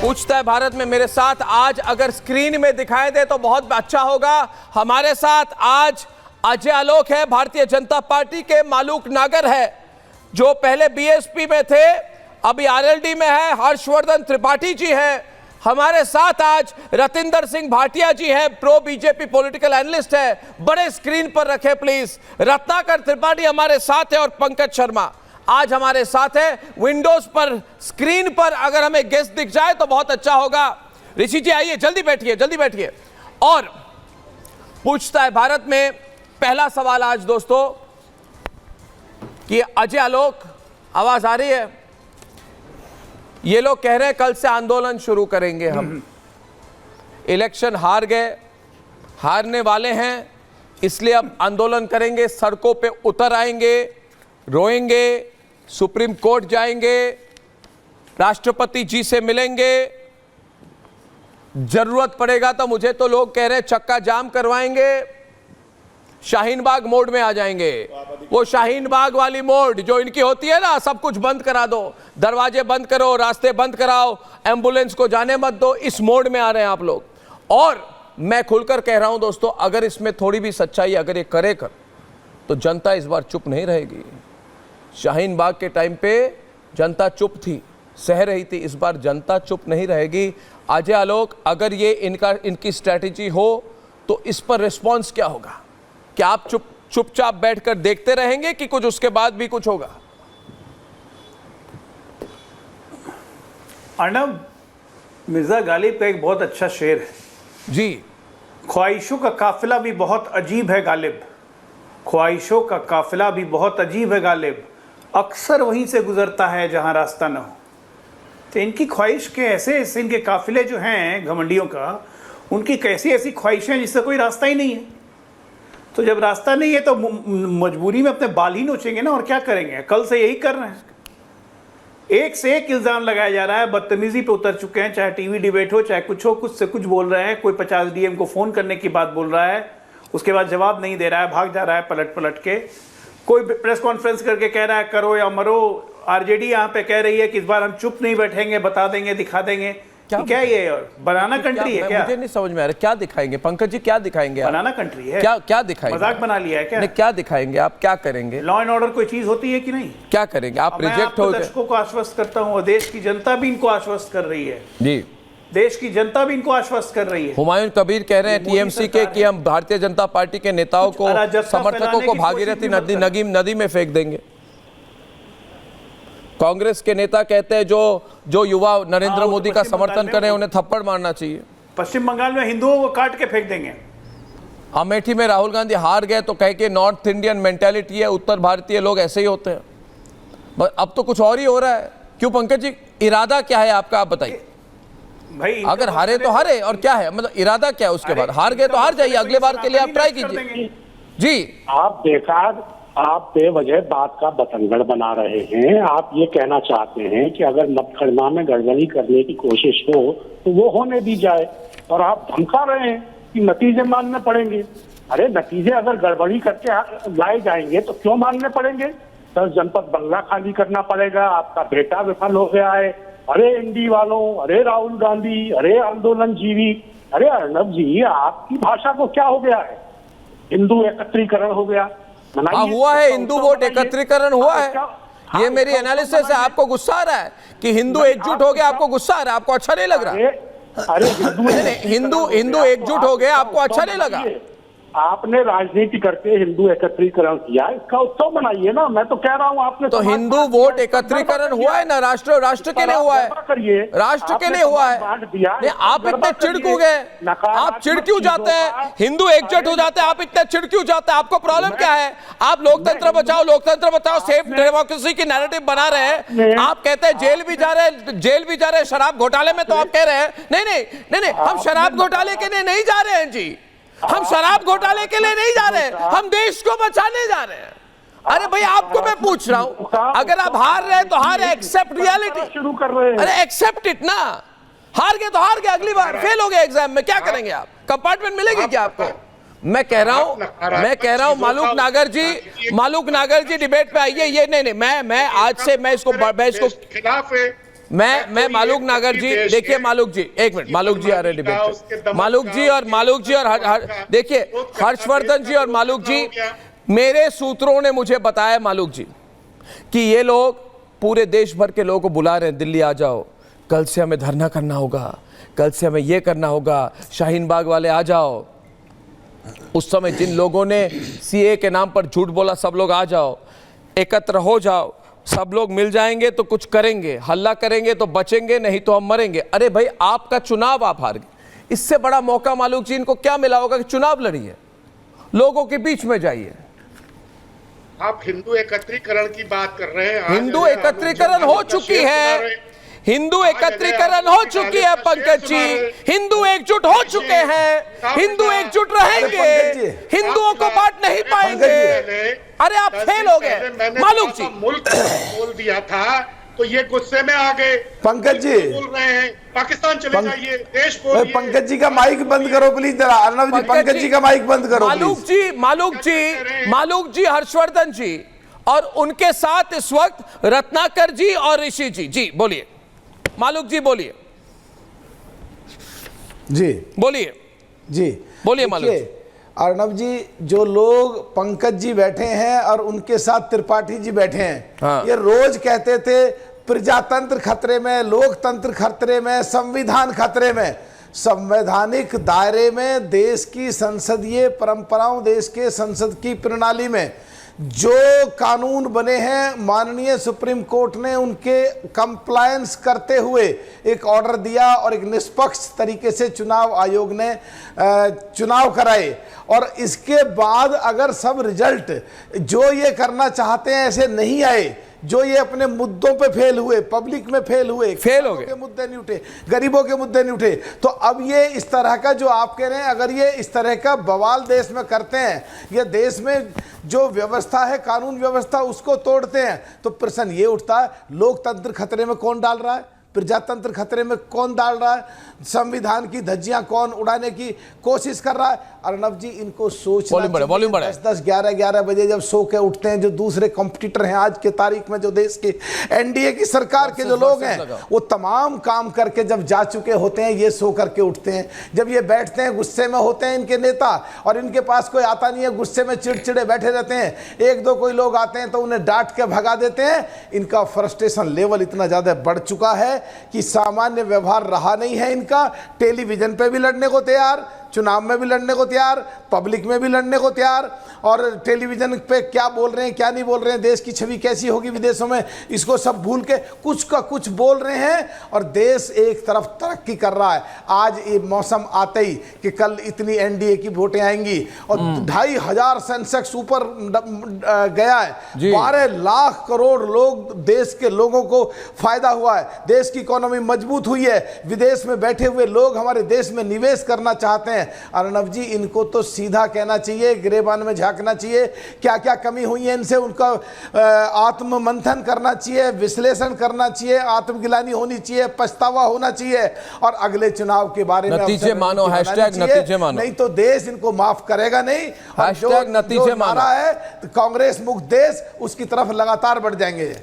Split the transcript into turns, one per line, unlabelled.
पूछता है भारत में मेरे साथ आज अगर स्क्रीन में दिखाई दे तो बहुत अच्छा होगा। हमारे साथ आज अजय आलोक है, भारतीय जनता पार्टी के। मालूक नागर है जो पहले बीएसपी में थे, अभी आरएलडी में है। हर्षवर्धन त्रिपाठी जी है हमारे साथ। आज रतिंदर सिंह भाटिया जी है, प्रो बीजेपी पॉलिटिकल एनालिस्ट है। बड़े स्क्रीन पर रखे प्लीज। रत्नाकर त्रिपाठी हमारे साथ है और पंकज शर्मा आज हमारे साथ है। विंडोज पर स्क्रीन पर अगर हमें गेस्ट दिख जाए तो बहुत अच्छा होगा। ऋषि जी आइए, जल्दी बैठिए, जल्दी बैठिए। और पूछता है भारत में पहला सवाल आज दोस्तों कि अजय आलोक, आवाज आ रही है? ये लोग कह रहे हैं कल से आंदोलन शुरू करेंगे हम। इलेक्शन हार गए, हारने वाले हैं, इसलिए अब आंदोलन करेंगे, सड़कों पे उतर आएंगे, रोएंगे, सुप्रीम कोर्ट जाएंगे, राष्ट्रपति जी से मिलेंगे, जरूरत पड़ेगा तो मुझे तो लोग कह रहे हैं चक्का जाम करवाएंगे, शाहीन बाग मोड में आ जाएंगे। वो शाहीन बाग वाली मोड जो इनकी होती है ना, सब कुछ बंद करा दो, दरवाजे बंद करो, रास्ते बंद कराओ, एम्बुलेंस को जाने मत दो, इस मोड में आ रहे हैं आप लोग। और मैं खुलकर कह रहा हूं दोस्तों, अगर इसमें थोड़ी भी सच्चाई अगर ये करे कर तो जनता इस बार चुप नहीं रहेगी। शाहीन बाग के टाइम पे जनता चुप थी, सह रही थी, इस बार जनता चुप नहीं रहेगी। अजय आलोक, अगर ये इनकी स्ट्रैटेजी हो तो इस पर रिस्पॉन्स क्या होगा? क्या आप चुपचाप बैठकर देखते रहेंगे कि कुछ उसके बाद भी कुछ होगा?
अर्नब, मिर्जा गालिब का एक बहुत अच्छा शेर है
जी।
ख्वाहिशों का काफिला भी बहुत अजीब है गालिब, ख्वाहिशों का काफिला भी बहुत अजीब है गालिब, अक्सर वहीं से गुजरता है जहां रास्ता न हो। तो इनकी ख्वाहिश के ऐसे इनके काफिले जो हैं घमंडियों का, उनकी कैसी ऐसी ख्वाहिशें जिससे कोई रास्ता ही नहीं है। तो जब रास्ता नहीं है तो मजबूरी में अपने बाल ही नोचेंगे ना, और क्या करेंगे? कल से यही कर रहे हैं। एक से एक इल्ज़ाम लगाया जा रहा है, बदतमीजी पे उतर चुके हैं, चाहे टीवी डिबेट हो, चाहे कुछ हो, कुछ से कुछ बोल रहे हैं। कोई 50 डीएम को फ़ोन करने की बात बोल रहा है, उसके बाद जवाब नहीं दे रहा है, भाग जा रहा है पलट पलट के। कोई प्रेस कॉन्फ्रेंस करके कह रहा है करो या मरो। आरजेडी यहाँ पे कह रही है कि इस बार हम चुप नहीं बैठेंगे, बता देंगे, दिखा देंगे। क्या ये और बनाना कंट्री है क्या?
मुझे नहीं समझ में आ रहा, क्या दिखाएंगे पंकज जी? क्या दिखाएंगे?
बनाना कंट्री है
क्या दिखाएंगे?
मजाक बना लिया है क्या?
नहीं, क्या दिखाएंगे आप? क्या करेंगे?
लॉ एंड ऑर्डर कोई चीज होती है कि नहीं?
क्या करेंगे आप? रिजेक्ट हो गए।
दर्शकों को आश्वस्त करता हूँ और देश की जनता भी इनको आश्वस्त कर रही है
जी।
देश की जनता भी इनको आश्वस्त कर रही है।
हुमायूं कबीर कह रहे हैं टीएमसी के कि हम भारतीय जनता पार्टी के नेताओं को, समर्थकों को भागीरथी नदी में फेंक देंगे। कांग्रेस के नेता कहते हैं जो युवा नरेंद्र मोदी का समर्थन करें उन्हें थप्पड़ मारना चाहिए।
पश्चिम बंगाल में हिंदुओं को काट के फेंक देंगे।
अमेठी में राहुल गांधी हार गए तो कह के नॉर्थ इंडियन मेंटालिटी है, उत्तर भारतीय लोग ऐसे ही होते हैं। अब तो कुछ और ही हो रहा है। क्यों पंकज जी, इरादा क्या है आपका, आप बताइए
भाई।
अगर हारे तो हारे, और क्या है मतलब इरादा क्या है उसके बाद? हार गए तो हार जाइए, अगले बार के लिए आप ट्राई कीजिए। जी,
आप बेकार, आप बेवजह बात का बतंगड़ बना रहे हैं। आप ये कहना चाहते हैं कि अगर मतगणना में गड़बड़ी करने की कोशिश हो तो वो होने दी जाए, और आप धमका रहे हैं कि नतीजे मानने पड़ेंगे। अरे नतीजे अगर गड़बड़ी करके लाए जाएंगे तो क्यों मानने पड़ेंगे? 10 जनपद बंगला खाली करना पड़ेगा, आपका बेटा विफल हो गया है। अरे इंडी वालों, अरे राहुल गांधी, अरे आंदोलन जीवी, अरे अर्नब जी, आपकी भाषा को क्या हो गया है? हिंदू एकत्रीकरण हो गया,
हुआ है, हिंदू वोट एकत्रीकरण हुआ है। ये मेरी एनालिसिस है। आपको गुस्सा आ रहा है कि हिंदू एकजुट हो गया, आपको गुस्सा आ रहा है, आपको अच्छा नहीं लग रहा?
अरे
हिंदू एकजुट हो गया, आपको अच्छा नहीं लगा?
आपने राजनीति करके हिंदू एकत्रीकरण किया, इसका उत्सव बनाइए ना। मैं तो कह रहा हूँ आपने
तो हिंदू वोट एकत्रीकरण हुआ है ना, राष्ट्र के लिए हुआ है, राष्ट्र के लिए हुआ है। नहीं, आप इतने चिढ़ क्यों गए? आप चिढ़ क्यों जाते हैं? हिंदू एकजुट हो जाते हैं, आप इतने चिढ़ क्यों जाते हैं? आपको प्रॉब्लम क्या है? आप लोकतंत्र बचाओ, सेफ डेमोक्रेसी की नैरेटिव बना रहे हैं। आप कहते हैं जेल भी जा रहे हैं शराब घोटाले में, तो आप कह रहे हैं नहीं, हम शराब घोटाले के लिए नहीं जा रहे हैं जी, हम शराब घोटाले के लिए नहीं जा रहे हैं, हम देश को बचाने जा रहे हैं। अरे भाई, आपको मैं पूछ रहा हूं, अगर आप हार रहे हैं तो हार है, एक्सेप्ट रियलिटी
शुरू कर रहे हैं।
अरे एक्सेप्ट इट ना। हार गए तो हार गए, अगली बार फेल हो गए एग्जाम में, क्या करेंगे आप? कंपार्टमेंट मिलेगी क्या आपको? मैं कह रहा हूं मालूक नागर जी डिबेट पे आइए। ये नहीं, मैं आज से मैं इसको
खिलाफ है।
मैं मालूक नागर जी, देखिए मालूक जी, एक मिनट, मालूक जी आ रहे डिबेट पे, मालूक जी और देखिए हर्षवर्धन जी और मालूक जी, मेरे सूत्रों ने मुझे बताया मालूक जी कि ये लोग पूरे देश भर के लोगों को बुला रहे हैं, दिल्ली आ जाओ, कल से हमें धरना करना होगा, कल से हमें ये करना होगा, शाहीन बाग वाले आ जाओ। उस समय जिन लोगों ने सीए के नाम पर झूठ बोला, सब लोग आ जाओ, एकत्र हो जाओ, सब लोग मिल जाएंगे तो कुछ करेंगे, हल्ला करेंगे तो बचेंगे, नहीं तो हम मरेंगे। अरे भाई, आपका चुनाव आप हार गए, इससे बड़ा मौका मालूक जी इनको क्या मिला होगा कि चुनाव लड़िए, लोगों के बीच में जाइए।
आप हिंदू एकत्रीकरण की बात कर रहे हैं।
हिंदू एकत्रीकरण हो चुकी है, हिंदू एकत्रीकरण हो चुकी है पंकज जी, हिंदू एकजुट हो चुके हैं, हिंदू एकजुट रहेंगे, हिंदुओं को बांट नहीं पाएंगे। अरे आप फेल हो गए मालूक जी।
मुल्क बोल दिया था तो ये गुस्से में आ गए।
पंकज जी
बोल रहे हैं पाकिस्तान चले जाइए, देश बोलिए।
पंकज जी का माइक बंद करो प्लीज जरा, अर्णव जी पंकज जी का माइक बंद करो
मालूक जी हर्षवर्धन जी और उनके साथ इस वक्त रत्नाकर जी और ऋषि जी। जी बोलिए मालूक जी, बोलिए
जी,
बोलिए
जी
बोलिए मालूक जी।
अर्णव जी, जो लोग पंकज जी बैठे हैं और उनके साथ त्रिपाठी जी बैठे हैं,
हाँ।
ये रोज कहते थे प्रजातंत्र खतरे में, लोकतंत्र खतरे में, संविधान खतरे में। संवैधानिक दायरे में, देश की संसदीय परंपराओं, देश के संसद की प्रणाली में जो कानून बने हैं, माननीय सुप्रीम कोर्ट ने उनके कंप्लायंस करते हुए एक ऑर्डर दिया और एक निष्पक्ष तरीके से चुनाव आयोग ने चुनाव कराए। और इसके बाद अगर सब रिजल्ट जो ये करना चाहते हैं ऐसे नहीं आए, जो ये अपने मुद्दों पे फेल हुए, पब्लिक में फेल हुए,
फेल हो गए,
के मुद्दे नहीं उठे, गरीबों के मुद्दे नहीं उठे, तो अब ये इस तरह का जो आप कह रहे हैं, अगर ये इस तरह का बवाल देश में करते हैं, ये देश में जो व्यवस्था है, कानून व्यवस्था, उसको तोड़ते हैं, तो प्रश्न ये उठता है, लोकतंत्र खतरे में कौन डाल रहा है, प्रजातंत्र खतरे में कौन डाल रहा है, संविधान की धज्जियां कौन उड़ाने की कोशिश कर रहा है। अर्णव जी, इनको सोचना चाहिए। 10-10, 11-11 बजे जब सो के उठते हैं, जो दूसरे कॉम्पिटिटर हैं आज के तारीख में, जो देश के एनडीए की सरकार के जो लोग हैं, वो तमाम काम करके जब जा चुके होते हैं, ये सो करके उठते हैं। जब ये बैठते हैं, गुस्से में होते हैं इनके नेता, और इनके पास कोई आता नहीं है, गुस्से में चिड़चिड़े बैठे रहते हैं। एक दो कोई लोग आते हैं तो उन्हें डांट के भगा देते हैं। इनका फ्रस्ट्रेशन लेवल इतना ज्यादा बढ़ चुका है कि सामान्य व्यवहार रहा नहीं है इनका। टेलीविजन पे भी लड़ने को तैयार, चुनाव में भी लड़ने को तैयार, पब्लिक में भी लड़ने को तैयार, और टेलीविजन पे क्या बोल रहे हैं, क्या नहीं बोल रहे हैं, देश की छवि कैसी होगी विदेशों में, इसको सब भूल के कुछ का कुछ बोल रहे हैं। और देश एक तरफ तरक्की कर रहा है। आज ये मौसम आते ही कि कल इतनी एनडीए की वोटें आएंगी और 2,500 सेंसेक्स ऊपर गया है, 12 लाख करोड़ लोग, देश के लोगों को फायदा हुआ है, देश की इकोनॉमी मजबूत हुई है, विदेश में बैठे हुए लोग हमारे देश में निवेश करना चाहते हैं। अर्णव जी, इनको तो सीधा कहना चाहिए, गिरेबान में झांकना चाहिए, क्या क्या कमी हुई है इनसे, उनका आत्म मंथन करना चाहिए, विश्लेषण करना चाहिए, आत्मगिलानी होनी चाहिए, पछतावा होना चाहिए, और अगले चुनाव के बारे में
नतीजे मानो, नतीजे मानो,
नहीं तो देश इनको माफ करेगा नहीं।
नतीजे मानो
है तो कांग्रेस मुक्त देश, उसकी तरफ लगातार बढ़ जाएंगे।